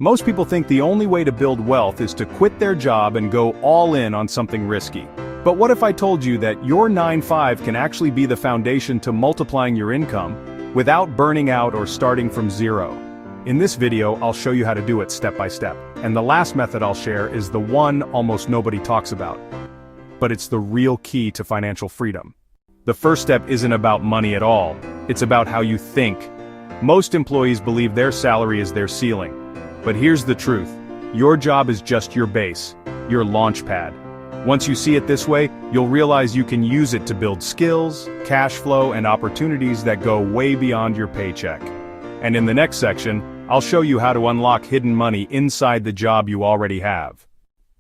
Most people think the only way to build wealth is to quit their job and go all in on something risky. But what if I told you that your 9-5 can actually be the foundation to multiplying your income without burning out or starting from zero? In this video, I'll show you how to do it step by step. And the last method I'll share is the one almost nobody talks about. But it's the real key to financial freedom. The first step isn't about money at all. It's about how you think. Most employees believe their salary is their ceiling. But here's the truth. Your job is just your base, your launchpad. Once you see it this way, you'll realize you can use it to build skills, cash flow, and opportunities that go way beyond your paycheck. And in the next section, I'll show you how to unlock hidden money inside the job you already have.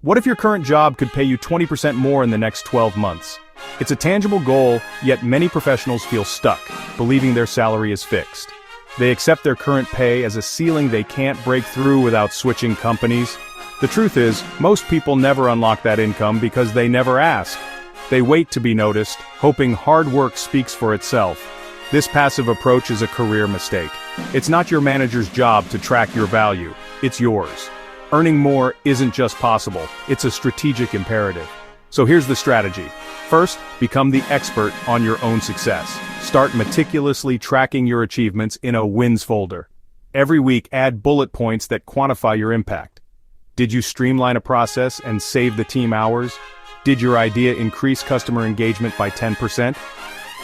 What if your current job could pay you 20% more in the next 12 months? It's a tangible goal, yet many professionals feel stuck, believing their salary is fixed. They accept their current pay as a ceiling they can't break through without switching companies. The truth is, most people never unlock that income because they never ask. They wait to be noticed, hoping hard work speaks for itself. This passive approach is a career mistake. It's not your manager's job to track your value, it's yours. Earning more isn't just possible, it's a strategic imperative. So here's the strategy. First, become the expert on your own success. Start meticulously tracking your achievements in a wins folder. Every week, add bullet points that quantify your impact. Did you streamline a process and save the team hours? Did your idea increase customer engagement by 10%?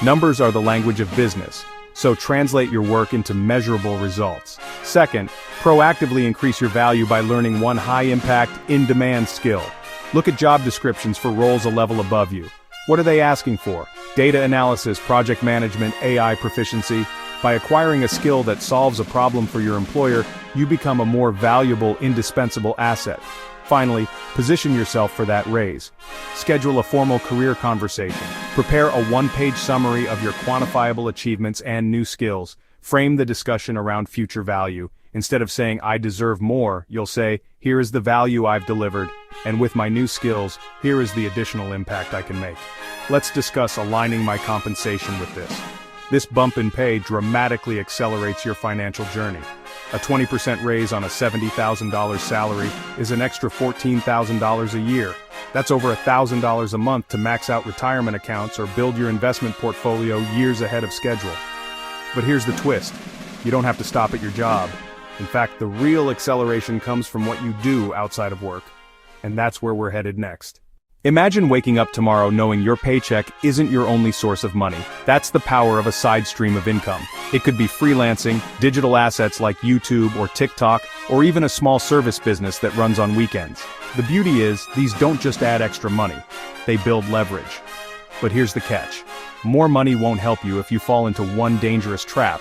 Numbers are the language of business, so translate your work into measurable results. Second, proactively increase your value by learning one high-impact, in-demand skill. Look at job descriptions for roles a level above you. What are they asking for? Data analysis, project management, AI proficiency. By acquiring a skill that solves a problem for your employer, you become a more valuable, indispensable asset. Finally, position yourself for that raise. Schedule a formal career conversation. Prepare a one-page summary of your quantifiable achievements and new skills. Frame the discussion around future value. Instead of saying, "I deserve more," you'll say, "Here is the value I've delivered, and with my new skills, here is the additional impact I can make." Let's discuss aligning my compensation with this. This bump in pay dramatically accelerates your financial journey. A 20% raise on a $70,000 salary is an extra $14,000 a year. That's over $1,000 a month to max out retirement accounts or build your investment portfolio years ahead of schedule. But here's the twist. You don't have to stop at your job. In fact, the real acceleration comes from what you do outside of work. And that's where we're headed next. Imagine waking up tomorrow knowing your paycheck isn't your only source of money. That's the power of a side stream of income. It could be freelancing, digital assets like YouTube or TikTok, or even a small service business that runs on weekends. The beauty is, these don't just add extra money. They build leverage. But here's the catch. More money won't help you if you fall into one dangerous trap: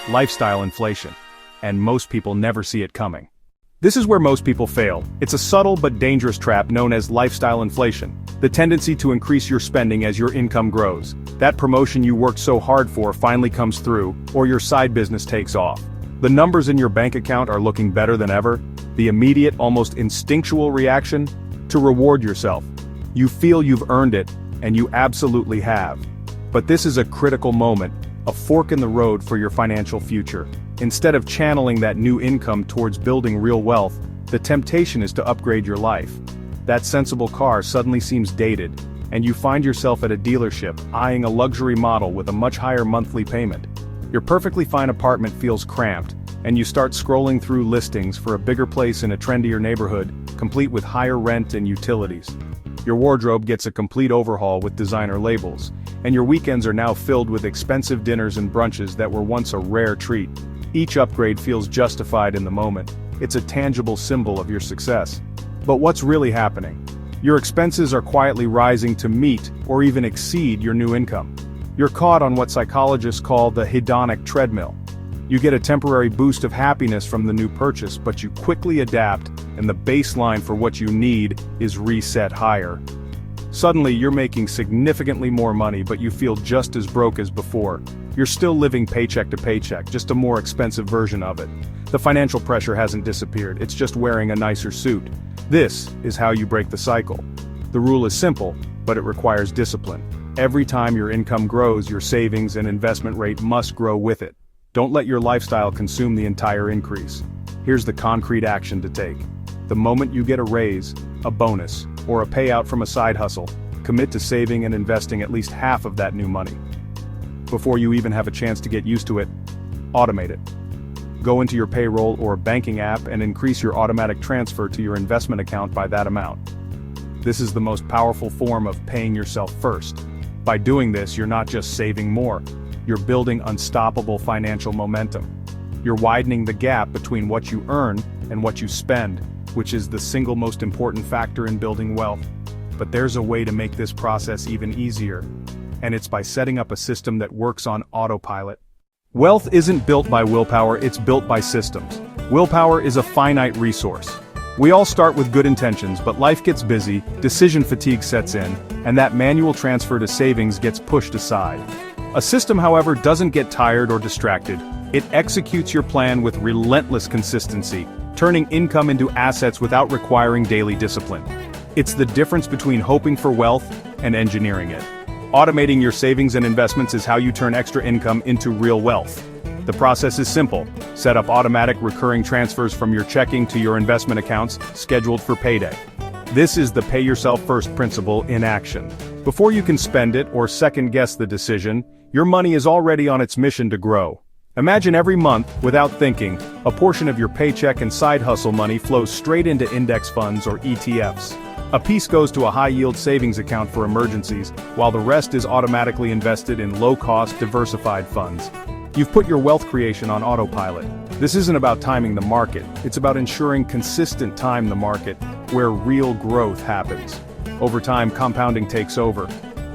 lifestyle inflation. And most people never see it coming. This is where most people fail. It's a subtle but dangerous trap known as lifestyle inflation, the tendency to increase your spending as your income grows. That promotion you worked so hard for finally comes through, or your side business takes off. The numbers in your bank account are looking better than ever. The immediate, almost instinctual reaction? To reward yourself. You feel you've earned it, and you absolutely have. But this is a critical moment, a fork in the road for your financial future. Instead of channeling that new income towards building real wealth, the temptation is to upgrade your life. That sensible car suddenly seems dated, and you find yourself at a dealership eyeing a luxury model with a much higher monthly payment. Your perfectly fine apartment feels cramped, and you start scrolling through listings for a bigger place in a trendier neighborhood, complete with higher rent and utilities. Your wardrobe gets a complete overhaul with designer labels, and your weekends are now filled with expensive dinners and brunches that were once a rare treat. Each upgrade feels justified in the moment. It's a tangible symbol of your success. But what's really happening? Your expenses are quietly rising to meet or even exceed your new income. You're caught on what psychologists call the hedonic treadmill. You get a temporary boost of happiness from the new purchase, but you quickly adapt, and the baseline for what you need is reset higher. Suddenly, you're making significantly more money, but you feel just as broke as before. You're still living paycheck to paycheck, just a more expensive version of it. The financial pressure hasn't disappeared, it's just wearing a nicer suit. This is how you break the cycle. The rule is simple, but it requires discipline. Every time your income grows, your savings and investment rate must grow with it. Don't let your lifestyle consume the entire increase. Here's the concrete action to take. The moment you get a raise, a bonus, or a payout from a side hustle, commit to saving and investing at least half of that new money. Before you even have a chance to get used to it, automate it. Go into your payroll or banking app and increase your automatic transfer to your investment account by that amount. This is the most powerful form of paying yourself first. By doing this, you're not just saving more, you're building unstoppable financial momentum. You're widening the gap between what you earn and what you spend, which is the single most important factor in building wealth. But there's a way to make this process even easier, and it's by setting up a system that works on autopilot. Wealth isn't built by willpower, it's built by systems. Willpower is a finite resource. We all start with good intentions, but life gets busy, decision fatigue sets in, and that manual transfer to savings gets pushed aside. A system, however, doesn't get tired or distracted. It executes your plan with relentless consistency, turning income into assets without requiring daily discipline. It's the difference between hoping for wealth and engineering it. Automating your savings and investments is how you turn extra income into real wealth. The process is simple. Set up automatic recurring transfers from your checking to your investment accounts, scheduled for payday. This is the pay yourself first principle in action. Before you can spend it or second-guess the decision, your money is already on its mission to grow. Imagine every month, without thinking, a portion of your paycheck and side hustle money flows straight into index funds or ETFs. A piece goes to a high-yield savings account for emergencies, while the rest is automatically invested in low-cost, diversified funds. You've put your wealth creation on autopilot. This isn't about timing the market, it's about ensuring consistent time the market, where real growth happens. Over time, compounding takes over,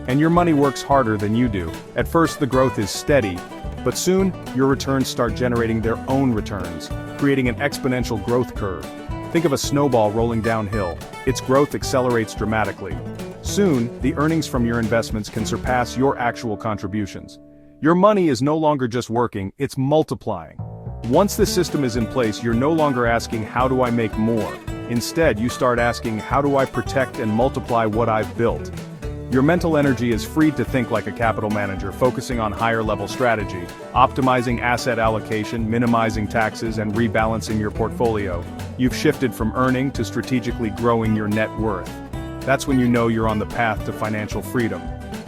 and your money works harder than you do. At first, the growth is steady, but soon, your returns start generating their own returns, creating an exponential growth curve. Think of a snowball rolling downhill. Its growth accelerates dramatically. Soon, the earnings from your investments can surpass your actual contributions. Your money is no longer just working, it's multiplying. Once the system is in place, you're no longer asking, how do I make more? Instead, you start asking, how do I protect and multiply what I've built? Your mental energy is freed to think like a capital manager, focusing on higher-level strategy, optimizing asset allocation, minimizing taxes, and rebalancing your portfolio. You've shifted from earning to strategically growing your net worth. That's when you know you're on the path to financial freedom.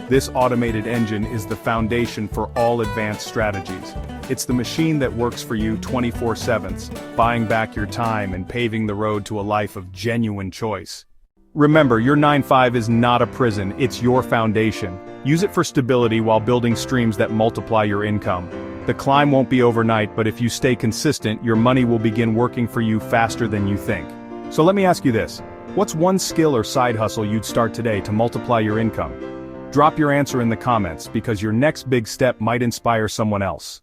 This automated engine is the foundation for all advanced strategies. It's the machine that works for you 24/7, buying back your time and paving the road to a life of genuine choice. Remember, your 9/5 is not a prison, it's your foundation. Use it for stability while building streams that multiply your income. The climb won't be overnight, but if you stay consistent, your money will begin working for you faster than you think. So let me ask you this. What's one skill or side hustle you'd start today to multiply your income? Drop your answer in the comments, because your next big step might inspire someone else.